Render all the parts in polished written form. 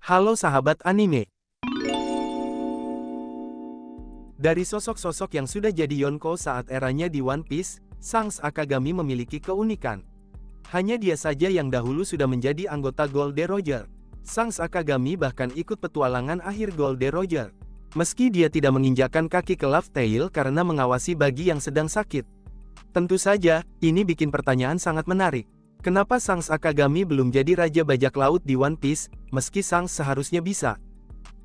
Halo sahabat anime. Dari sosok-sosok yang sudah jadi Yonko saat eranya di One Piece, Shanks Akagami memiliki keunikan. Hanya dia saja yang dahulu sudah menjadi anggota Golden Roger. Shanks Akagami bahkan ikut petualangan akhir Golden Roger. Meski dia tidak menginjakkan kaki ke Laugh Tale karena mengawasi Buggy yang sedang sakit. Tentu saja, ini bikin pertanyaan sangat menarik. Kenapa Shanks Akagami belum jadi Raja Bajak Laut di One Piece, meski Shanks seharusnya bisa?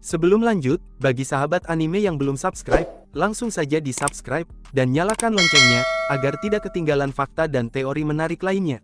Sebelum lanjut, bagi sahabat anime yang belum subscribe, langsung saja di-subscribe, dan nyalakan loncengnya, agar tidak ketinggalan fakta dan teori menarik lainnya.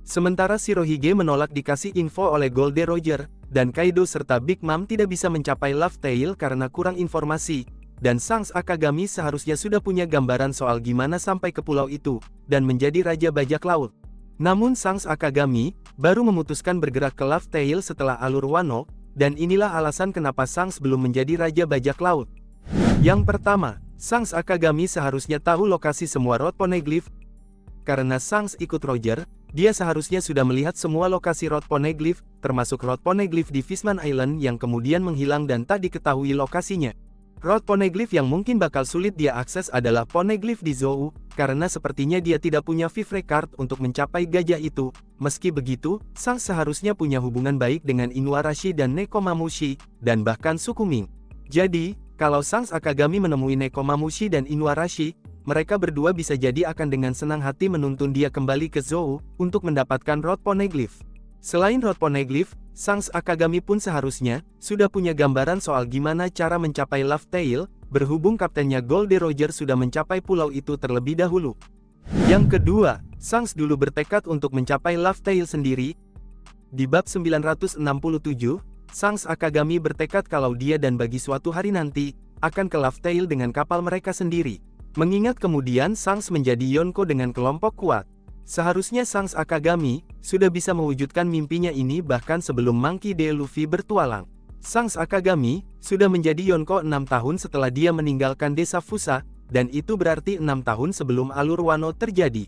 Sementara Shirohige menolak dikasih info oleh Golden Roger, dan Kaido serta Big Mom tidak bisa mencapai Laugh Tale karena kurang informasi, dan Shanks Akagami seharusnya sudah punya gambaran soal gimana sampai ke pulau itu, dan menjadi Raja Bajak Laut. Namun Shanks Akagami baru memutuskan bergerak ke Laugh Tale setelah alur Wano, dan inilah alasan kenapa Shanks belum menjadi Raja Bajak Laut. Yang pertama, Shanks Akagami seharusnya tahu lokasi semua Road Poneglyph. Karena Shanks ikut Roger, dia seharusnya sudah melihat semua lokasi Road Poneglyph, termasuk Road Poneglyph di Fishman Island yang kemudian menghilang dan tak diketahui lokasinya. Road Poneglyph yang mungkin bakal sulit dia akses adalah Poneglyph di Zou, karena sepertinya dia tidak punya Vivre Card untuk mencapai gajah itu. Meski begitu, Shanks seharusnya punya hubungan baik dengan Inuarashi dan Nekomamushi, dan bahkan suku Ming. Jadi, kalau Shanks Akagami menemui Nekomamushi dan Inuarashi, mereka berdua bisa jadi akan dengan senang hati menuntun dia kembali ke Zou, untuk mendapatkan Road Poneglyph. Selain Road Poneglyph, Shanks Akagami pun seharusnya sudah punya gambaran soal gimana cara mencapai Laugh Tale, berhubung kaptennya Golden Roger sudah mencapai pulau itu terlebih dahulu. Yang kedua, Shanks dulu bertekad untuk mencapai Laugh Tale sendiri. Di bab 967, Shanks Akagami bertekad kalau dia dan Buggy suatu hari nanti akan ke Laugh Tale dengan kapal mereka sendiri. Mengingat kemudian Shanks menjadi Yonko dengan kelompok kuat. Seharusnya Shanks Akagami sudah bisa mewujudkan mimpinya ini bahkan sebelum Monkey D. Luffy bertualang. Shanks Akagami sudah menjadi Yonko 6 tahun setelah dia meninggalkan desa Fusa, dan itu berarti 6 tahun sebelum alur Wano terjadi.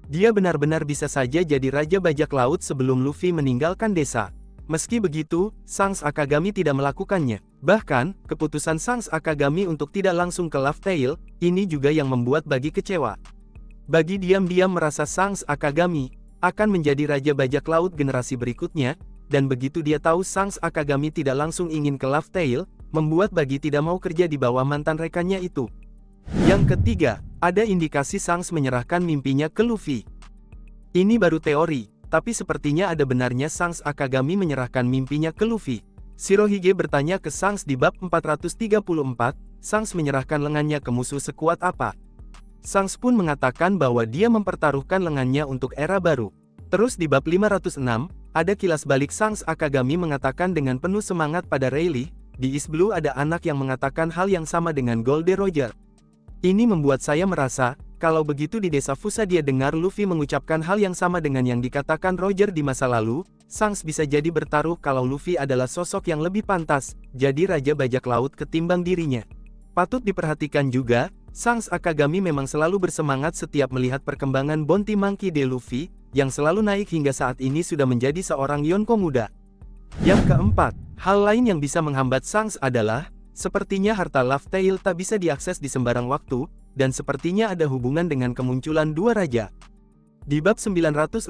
Dia benar-benar bisa saja jadi Raja Bajak Laut sebelum Luffy meninggalkan desa. Meski begitu, Shanks Akagami tidak melakukannya. Bahkan, keputusan Shanks Akagami untuk tidak langsung ke Laugh Tale, ini juga yang membuat Buggy kecewa. Buggy diam-diam merasa Shanks Akagami akan menjadi Raja Bajak Laut generasi berikutnya, dan begitu dia tahu Shanks Akagami tidak langsung ingin ke Laugh Tale, membuat Buggy tidak mau kerja di bawah mantan rekannya itu. Yang ketiga, ada indikasi Shanks menyerahkan mimpinya ke Luffy. Ini baru teori, tapi sepertinya ada benarnya Shanks Akagami menyerahkan mimpinya ke Luffy. Shirohige bertanya ke Shanks di bab 434, Shanks menyerahkan lengannya ke musuh sekuat apa? Shanks pun mengatakan bahwa dia mempertaruhkan lengannya untuk era baru. Terus di bab 506, ada kilas balik Shanks Akagami mengatakan dengan penuh semangat pada Rayleigh, di East Blue ada anak yang mengatakan hal yang sama dengan Golden Roger. Ini membuat saya merasa, kalau begitu di desa Fusa dia dengar Luffy mengucapkan hal yang sama dengan yang dikatakan Roger di masa lalu, Shanks bisa jadi bertaruh kalau Luffy adalah sosok yang lebih pantas, jadi Raja Bajak Laut ketimbang dirinya. Patut diperhatikan juga, Shanks Akagami memang selalu bersemangat setiap melihat perkembangan Bounty Monkey D. Luffy, yang selalu naik hingga saat ini sudah menjadi seorang Yonko muda. Yang keempat, hal lain yang bisa menghambat Shanks adalah, sepertinya harta Laugh Tale tak bisa diakses di sembarang waktu, dan sepertinya ada hubungan dengan kemunculan dua raja. Di bab 967,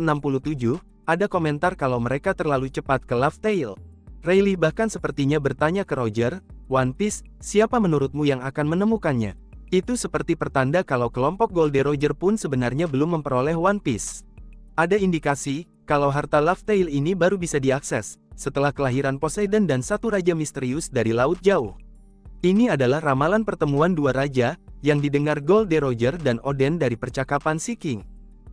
ada komentar kalau mereka terlalu cepat ke Laugh Tale. Rayleigh bahkan sepertinya bertanya ke Roger, One Piece, siapa menurutmu yang akan menemukannya? Itu seperti pertanda kalau kelompok Golden Roger pun sebenarnya belum memperoleh One Piece. Ada indikasi, kalau harta Laugh Tale ini baru bisa diakses, setelah kelahiran Poseidon dan satu raja misterius dari Laut Jauh. Ini adalah ramalan pertemuan dua raja, yang didengar Golden Roger dan Oden dari percakapan Sea King.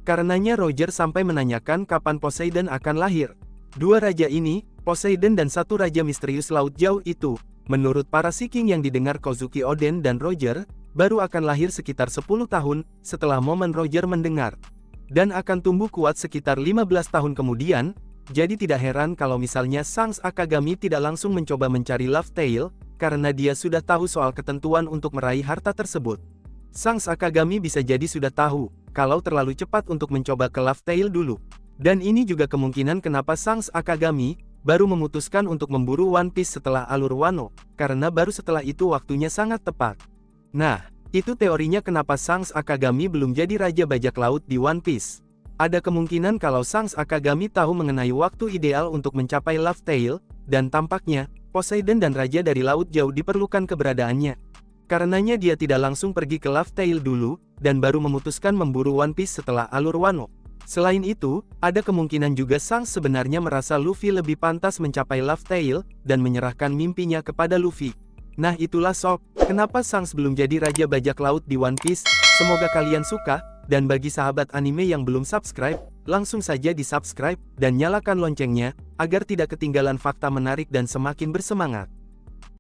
Karenanya Roger sampai menanyakan kapan Poseidon akan lahir. Dua raja ini, Poseidon dan satu raja misterius Laut Jauh itu, menurut para Sea King yang didengar Kozuki Oden dan Roger, baru akan lahir sekitar 10 tahun setelah momen Roger mendengar. Dan akan tumbuh kuat sekitar 15 tahun kemudian, jadi tidak heran kalau misalnya Shanks Akagami tidak langsung mencoba mencari Laugh Tale, karena dia sudah tahu soal ketentuan untuk meraih harta tersebut. Shanks Akagami bisa jadi sudah tahu, kalau terlalu cepat untuk mencoba ke Laugh Tale dulu. Dan ini juga kemungkinan kenapa Shanks Akagami baru memutuskan untuk memburu One Piece setelah alur Wano, karena baru setelah itu waktunya sangat tepat. Nah, itu teorinya kenapa Shanks Akagami belum jadi Raja Bajak Laut di One Piece. Ada kemungkinan kalau Shanks Akagami tahu mengenai waktu ideal untuk mencapai Laugh Tale, dan tampaknya, Poseidon dan Raja dari Laut Jauh diperlukan keberadaannya. Karenanya dia tidak langsung pergi ke Laugh Tale dulu, dan baru memutuskan memburu One Piece setelah alur Wano. Selain itu, ada kemungkinan juga Shanks sebenarnya merasa Luffy lebih pantas mencapai Laugh Tale, dan menyerahkan mimpinya kepada Luffy. Nah itulah sob, kenapa Shanks belum jadi Raja Bajak Laut di One Piece. Semoga kalian suka, dan bagi sahabat anime yang belum subscribe, langsung saja di subscribe, dan nyalakan loncengnya, agar tidak ketinggalan fakta menarik dan semakin bersemangat.